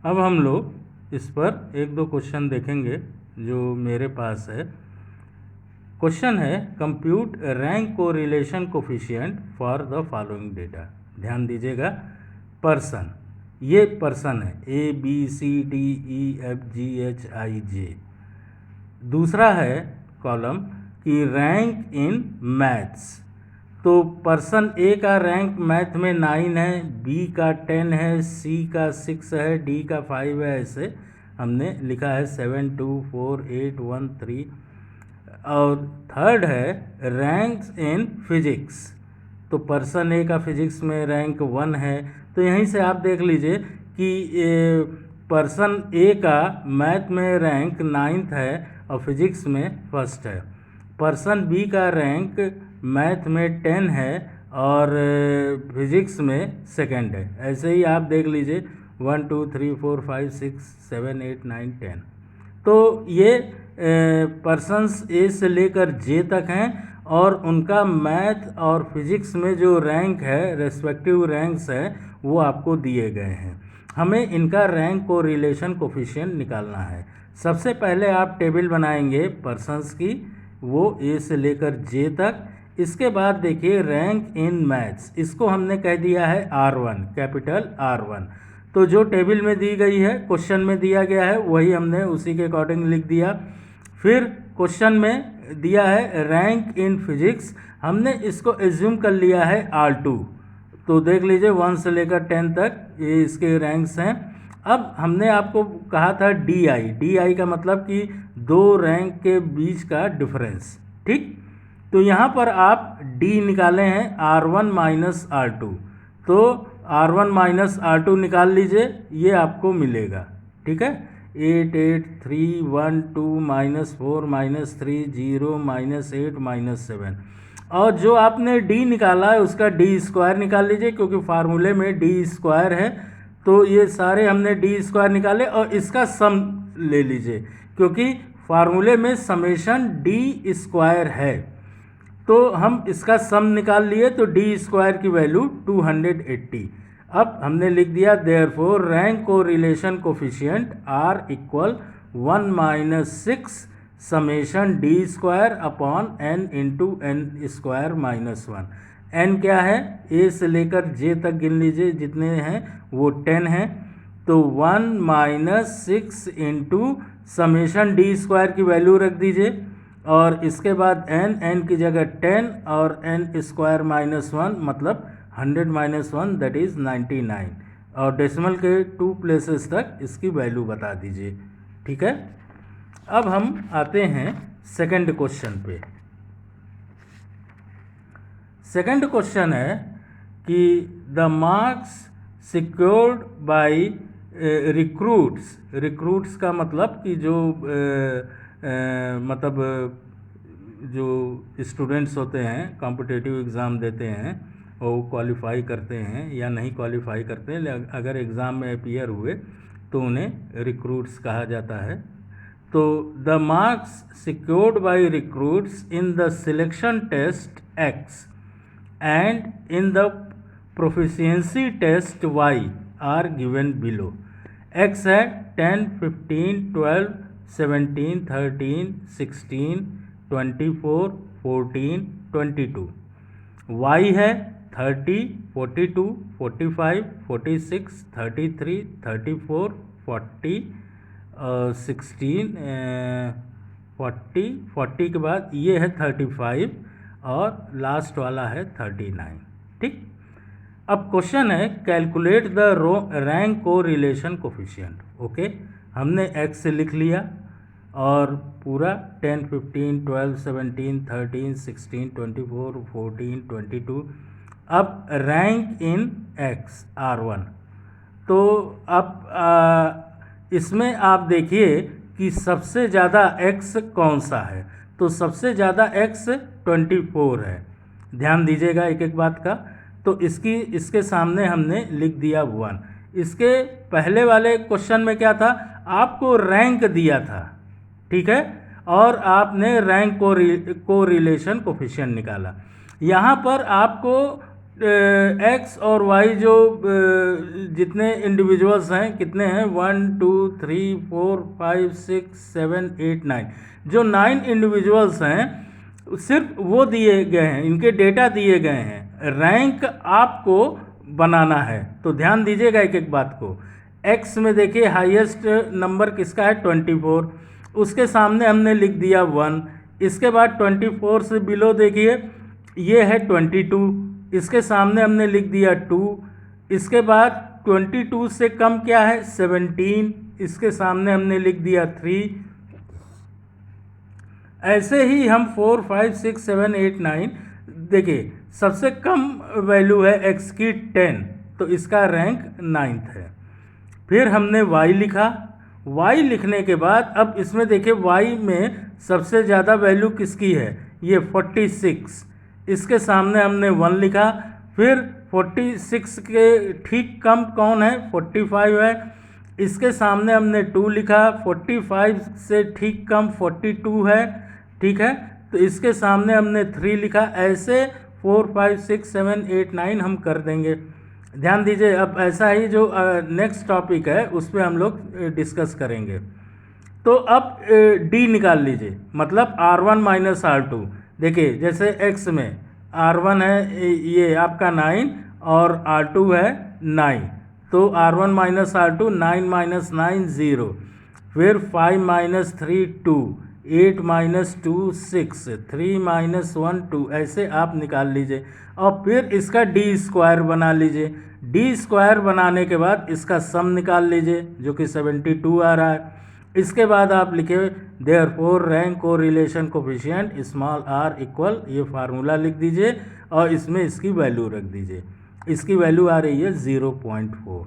अब हम लोग इस पर एक दो क्वेश्चन देखेंगे जो मेरे पास है। क्वेश्चन है compute rank correlation coefficient for the following data. ध्यान दीजिएगा, पर्सन, ये पर्सन है ABCDEFGHIJ। दूसरा है कॉलम कि रैंक इन मैथ्स, तो पर्सन ए का रैंक मैथ में 9 है, बी का 10 है, सी का 6 है, डी का 5 है। ऐसे हमने लिखा है 7 2 4 8 1 3। और थर्ड है रैंक्स इन फिजिक्स, तो पर्सन ए का फिजिक्स में रैंक 1 है। तो यहीं से आप देख लीजिए कि पर्सन ए का मैथ में रैंक 9th है और फिजिक्स में फर्स्ट है। पर्सन बी का रैंक मैथ में 10 है और फिजिक्स में सेकंड है। ऐसे ही आप देख लीजिए 1 2 3 4 5 6 7 8 9 10। तो ये पर्सन्स ए से लेकर जे तक हैं और उनका मैथ और फिजिक्स में जो रैंक है, रेस्पेक्टिव रैंक्स है, वो आपको दिए गए हैं। हमें इनका रैंक को रिलेशन कोफिशिएंट निकालना है। सबसे पहले आप टेबल बनाएंगे पर्सन्स की, वो ए से लेकर जे तक। इसके बाद देखिए रैंक इन मैथ्स, इसको हमने कह दिया है R1, कैपिटल R1। तो जो टेबल में दी गई है, क्वेश्चन में दिया गया है, वही हमने उसी के अकॉर्डिंग लिख दिया। फिर क्वेश्चन में दिया है रैंक इन फिजिक्स, हमने इसको एज्यूम कर लिया है R2। तो देख लीजिए 1 से लेकर 10 तक ये इसके रैंक्स हैं। अब हमने आपको कहा था DI का मतलब कि दो रैंक के बीच का डिफरेंस, ठीक। तो यहाँ पर आप D निकाले हैं R1 माइनस R2, तो R1 माइनस R2 निकाल लीजिए, ये आपको मिलेगा, ठीक है। 8 8 3 1 2 -4 -3 0 -8 -7। और जो आपने D निकाला है उसका D स्क्वायर निकाल लीजिए, क्योंकि फार्मूले में D स्क्वायर है। तो ये सारे हमने D स्क्वायर निकाले और इसका सम ले लीजिए, क्योंकि फार्मूले में समेशन D स्क्वायर है। तो हम इसका सम निकाल लिए, तो D स्क्वायर की वैल्यू 280। अब हमने लिख दिया देयरफॉर रैंक को relation coefficient R equal 1 - 6 summation D square upon n into n square -1। n क्या है, A से लेकर J तक गिन लीजिए, जितने हैं वो 10 हैं। तो 1 - 6 इंटू समेशन D स्क्वायर की वैल्यू रख दीजिए, और इसके बाद n की जगह 10 और n स्क्वायर -1 मतलब 100 - 1 दैट इज़ 99, और डेसिमल के 2 प्लेसेस तक इसकी वैल्यू बता दीजिए, ठीक है। अब हम आते हैं सेकंड क्वेश्चन पे। सेकंड क्वेश्चन है कि the marks secured by recruits का मतलब कि जो मतलब जो स्टूडेंट्स होते हैं कॉम्पिटिटिव एग्ज़ाम देते हैं और वो क्वालिफाई करते हैं या नहीं क्वालिफाई करते हैं, अगर एग्ज़ाम में अपीयर हुए तो उन्हें रिक्रूट्स कहा जाता है। तो the marks secured by recruits in the selection test X and in the proficiency test Y are given below। X है 10 15 12 17 13 16 24 14 22। Y है 30 42 45 46 33 34 40 16 40 के बाद ये है 35 और लास्ट वाला है 39, ठीक। अब क्वेश्चन है कैलकुलेट द रैंक को रिलेशन कोफिशिएंट। ओके, हमने X से लिख लिया और पूरा 10 15 12 17 13 16 24 14 22। अब रैंक इन X R1। तो अब इसमें आप देखिए कि सबसे ज़्यादा X कौन सा है, तो सबसे ज़्यादा X 24 है। ध्यान दीजिएगा एक एक बात का। तो इसके सामने हमने लिख दिया 1। इसके पहले वाले क्वेश्चन में क्या था, आपको रैंक दिया था, ठीक है, और आपने रैंक को रिलेशन कोफिशिएंट निकाला। यहाँ पर आपको एक्स और वाई जो जितने इंडिविजुअल्स हैं, कितने हैं, 1 2 3 4 5 6 7 8 9, जो 9 इंडिविजुअल्स हैं सिर्फ वो दिए गए हैं, इनके डेटा दिए गए हैं। रैंक आपको बनाना है, तो ध्यान दीजिएगा एक एक बात को। एक्स में देखिए हाईएस्ट नंबर किसका है, 24, उसके सामने हमने लिख दिया 1। इसके बाद 24 से बिलो देखिए ये है 22, इसके सामने हमने लिख दिया 2। इसके बाद 22 से कम क्या है, 17, इसके सामने हमने लिख दिया 3। ऐसे ही हम 4 5 6 7 8 9, देखिए सबसे कम वैल्यू है x की 10, तो इसका रैंक 9th है। फिर हमने y लिखा, y लिखने के बाद अब इसमें देखिए y में सबसे ज़्यादा वैल्यू किसकी है, ये 46, इसके सामने हमने 1 लिखा। फिर 46 के ठीक कम कौन है, 45 है, इसके सामने हमने 2 लिखा। 45 से ठीक कम 42 है, ठीक है, तो इसके सामने हमने 3 लिखा। ऐसे 4 5 6 7 8 9 हम कर देंगे। ध्यान दीजिए, अब ऐसा ही जो नेक्स्ट टॉपिक है उस पर हम लोग डिस्कस करेंगे। तो अब डी निकाल लीजिए, मतलब R1 माइनस R2। देखिए जैसे x में R1 है ये आपका 9 और R2 है 9, तो R1 माइनस R2, 9 माइनस 9 0, फिर 5 माइनस 3 2, 8 माइनस 2 6, 3 माइनस 1 2, ऐसे आप निकाल लीजिए। और फिर इसका डी स्क्वायर बना लीजिए। डी स्क्वायर बनाने के बाद इसका सम निकाल लीजिए जो कि 72 आ रहा है। इसके बाद आप लिखे देयरफॉर रैंक को relation coefficient small r equal, ये फार्मूला लिख दीजिए और इसमें इसकी वैल्यू रख दीजिए। इसकी वैल्यू आ रही है 0.4।